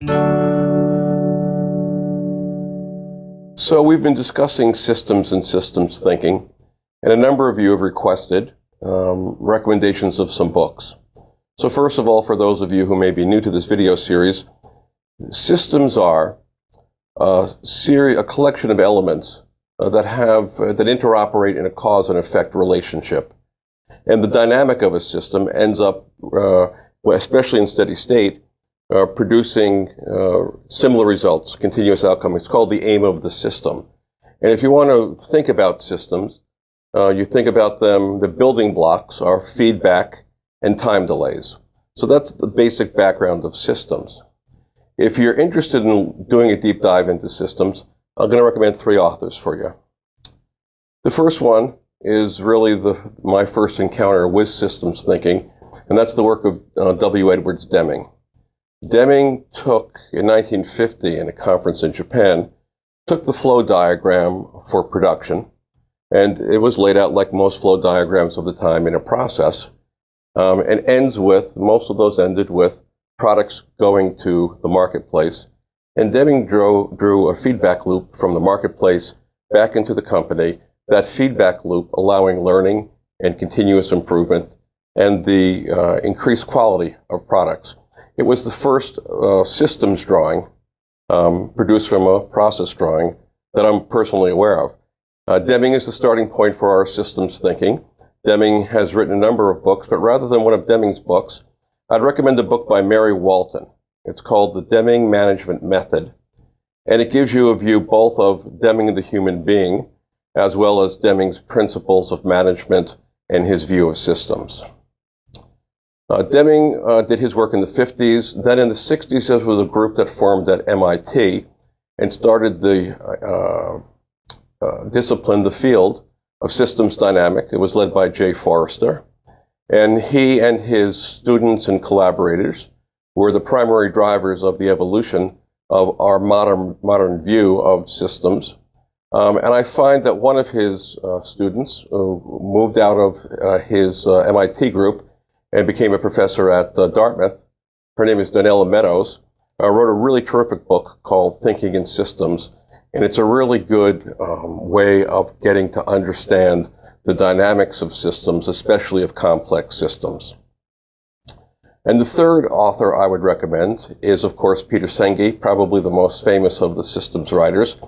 So we've been discussing systems and systems thinking, and a number of you have requested recommendations of some books. So first of all, for those of you who may be new to this video series, systems are a collection of elements that interoperate in a cause and effect relationship. And the dynamic of a system ends up, especially in steady state, producing similar results, continuous outcome. It's called the aim of the system. And if you want to think about systems, you think about them, the building blocks are feedback and time delays. So that's the basic background of systems. If you're interested in doing a deep dive into systems, I'm going to recommend 3 authors for you. The first one is really my first encounter with systems thinking, and that's the work of W. Edwards Deming. Deming took, in 1950, in a conference in Japan, took the flow diagram for production, and it was laid out like most flow diagrams of the time in a process, and most of those ended with products going to the marketplace. And Deming drew a feedback loop from the marketplace back into the company, that feedback loop allowing learning and continuous improvement and the increased quality of products. It was the first systems drawing produced from a process drawing that I'm personally aware of. Deming is the starting point for our systems thinking. Deming has written a number of books, but rather than one of Deming's books, I'd recommend a book by Mary Walton. It's called The Deming Management Method, and it gives you a view both of Deming the human being, as well as Deming's principles of management and his view of systems. Deming did his work in the 50s. Then in the 60s, there was a group that formed at MIT and started the discipline, the field of systems dynamic. It was led by Forrester. And he and his students and collaborators were the primary drivers of the evolution of our modern view of systems. And I find that one of his students moved out of his MIT group and became a professor at Dartmouth. Her name is Donella Meadows. Wrote a really terrific book called Thinking in Systems. And it's a really good way of getting to understand the dynamics of systems, especially of complex systems. And the third author I would recommend is, of course, Peter Senge, probably the most famous of the systems writers.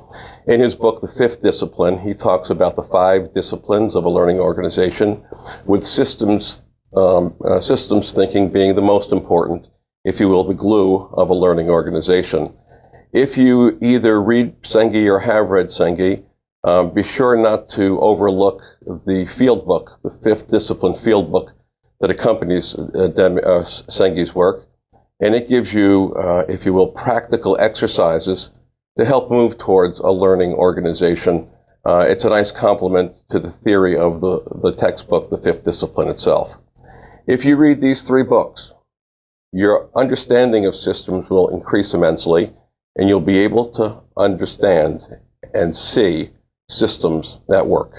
In his book, The Fifth Discipline, he talks about the 5 disciplines of a learning organization, with systems thinking being the most important, if you will, the glue of a learning organization. If you either read Senge or have read Senge, be sure not to overlook the field book, the 5th Discipline field book that accompanies Senge's work. And it gives you, if you will, practical exercises to help move towards a learning organization. It's a nice complement to the theory of the textbook, the 5th Discipline itself. If you read these 3 books, your understanding of systems will increase immensely, and you'll be able to understand and see systems that work.